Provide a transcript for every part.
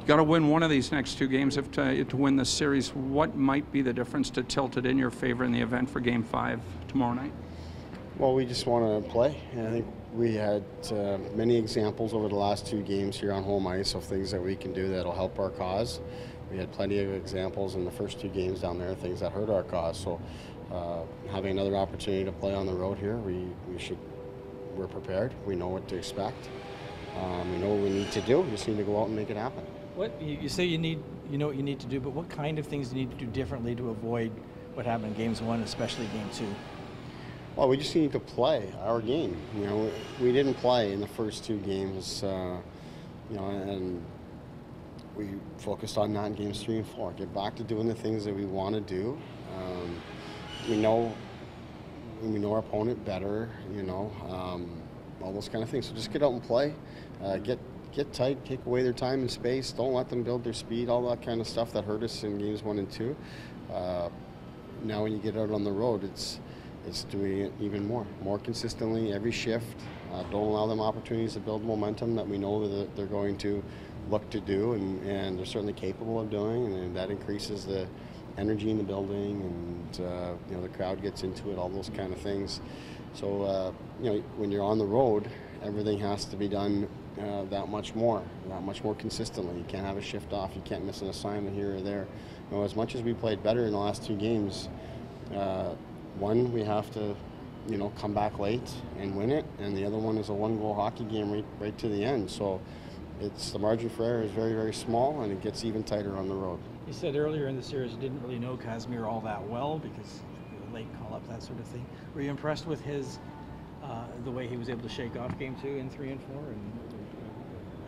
got to win one of these next two games if to win the series. What might be the difference to tilt it in your favor in the event for Game 5 tomorrow night? Well, we just want to play. And I think we had many examples over the last two games here on home ice of things that we can do that'll help our cause. We had plenty of examples in the first two games down there, things that hurt our cause. So having another opportunity to play on the road here, we're prepared. We know what to expect. We know what we need to do. We just need to go out and make it happen. What you say you know what you need to do, but what kind of things do you need to do differently to avoid what happened in Games 1, especially Game 2? Well, we just need to play our game. You know, we didn't play in the first two games, and we focused on that in Games 3 and 4. Get back to doing the things that we want to do. We know our opponent better, all those kind of things. So just get out and play. Get tight, take away their time and space. Don't let them build their speed, all that kind of stuff that hurt us in Games 1 and 2. Now when you get out on the road, it's doing it even more consistently, every shift. Don't allow them opportunities to build momentum that we know that they're going to look to do, and they're certainly capable of doing, and that increases the energy in the building, and the crowd gets into it, all those kind of things. So when you're on the road, everything has to be done that much more consistently. You can't have a shift off. You can't miss an assignment here or there. As much as we played better in the last two games, one, we have to, come back late and win it, and the other one is a one-goal hockey game right to the end. So the margin for error is very, very small, and it gets even tighter on the road. You said earlier in the series you didn't really know Kazimir all that well because the late call-up, that sort of thing. Were you impressed with the way he was able to shake off Game 2 and 3 and 4, and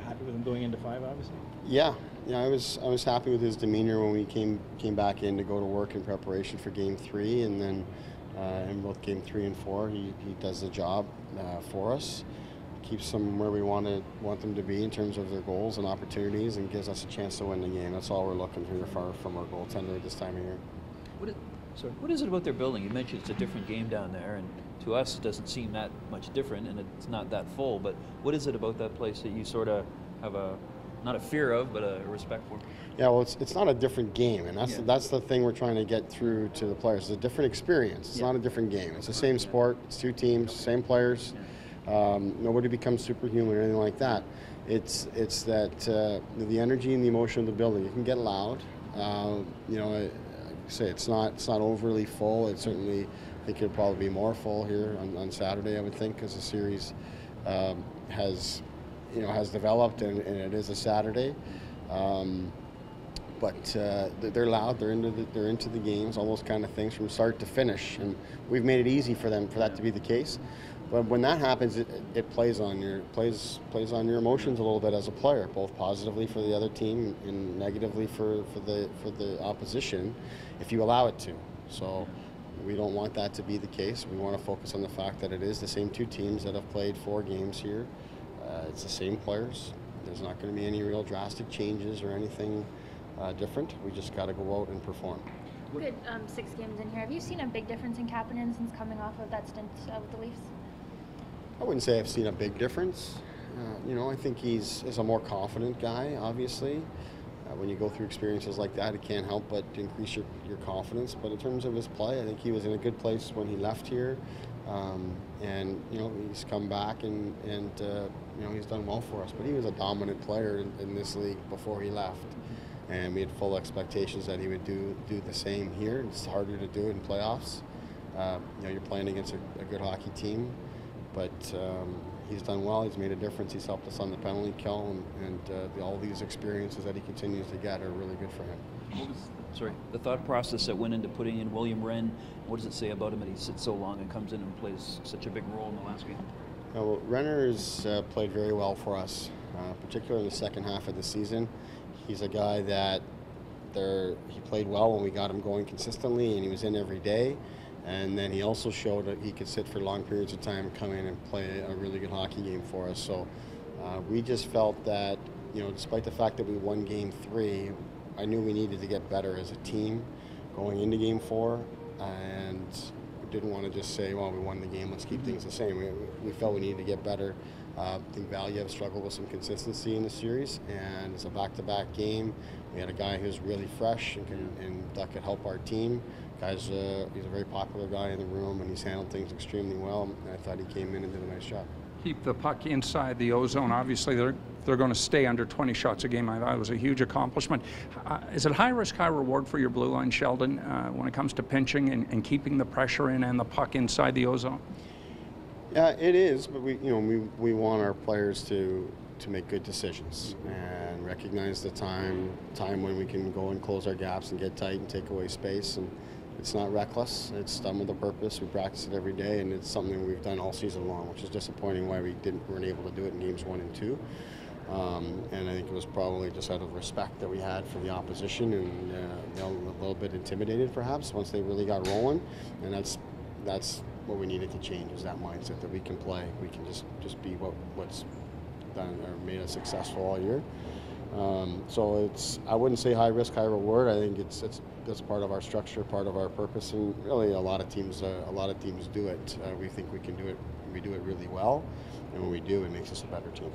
happy with him going into 5, obviously? Yeah, I was happy with his demeanor when we came back in to go to work in preparation for Game 3, and then in both Game 3 and 4, he does the job for us, keeps them where we want them to be in terms of their goals and opportunities, and gives us a chance to win the game. That's all we're looking for from our goaltender at this time of year. What is it about their building? You mentioned it's a different game down there, and to us it doesn't seem that much different, and it's not that full, but what is it about that place that you sort of have not a fear of, but a respect for? Yeah, well, it's not a different game, and that's the thing we're trying to get through to the players. It's a different experience. It's not a different game. It's the same sport. It's two teams, same players. Nobody becomes superhuman or anything like that. It's that the energy and the emotion of the building. It can get loud. I say it's not overly full. It certainly, I think it'll probably be more full here on Saturday, I would think, because the series has developed, and it is a Saturday. But they're loud. They're into the games, all those kind of things from start to finish, and we've made it easy for them for that to be the case. But when that happens, it plays on your emotions a little bit as a player, both positively for the other team and negatively for the opposition, if you allow it to. So we don't want that to be the case. We want to focus on the fact that it is the same two teams that have played 4 games here. It's the same players. There's not going to be any real drastic changes or anything different. We just got to go out and perform. Good 6 games in here. Have you seen a big difference in Kapanen since coming off of that stint with the Leafs? I wouldn't say I've seen a big difference. I think he's a more confident guy, obviously. When you go through experiences like that, it can't help but increase your confidence. But in terms of his play, I think he was in a good place when he left here. He's come back and he's done well for us. But he was a dominant player in this league before he left. And we had full expectations that he would do the same here. It's harder to do it in playoffs. You're playing against a good hockey team. But he's done well. He's made a difference. He's helped us on the penalty kill, and all these experiences that he continues to get are really good for him. What was, the thought process that went into putting in William Wren? What does it say about him that he sits so long and comes in and plays such a big role in the last game? Well, Renner has played very well for us, particularly in the second half of the season. He's a guy that he played well when we got him going consistently, and he was in every day. And then he also showed that he could sit for long periods of time and come in and play a really good hockey game for us. So we just felt that, despite the fact that we won Game 3, I knew we needed to get better as a team going into Game 4. And we didn't want to just say, well, we won the game, let's keep things the same. We felt we needed to get better I think Valiev struggled with some consistency in the series, and it's a back-to-back game. We had a guy who's really fresh and that could help our team. He's a very popular guy in the room, and he's handled things extremely well. And I thought he came in and did a nice job. Keep the puck inside the O-zone. Obviously, they're going to stay under 20 shots a game. I thought it was a huge accomplishment. Is it high risk, high reward for your blue line, Sheldon, when it comes to pinching and keeping the pressure in and the puck inside the O-zone? Yeah, it is, but we want our players to make good decisions and recognize the time when we can go and close our gaps and get tight and take away space. And it's not reckless. It's done with a purpose. We practice it every day, and it's something we've done all season long, which is disappointing why we weren't able to do it in games 1 and 2. And I think it was probably just out of respect that we had for the opposition, and they were a little bit intimidated perhaps once they really got rolling. And that's what we needed to change, is that mindset that we can play. We can just be what's done or made us successful all year. So I wouldn't say high risk, high reward. I think that's part of our structure, part of our purpose, and really a lot of teams do it. We think we can do it. We do it really well, and when we do, it makes us a better team.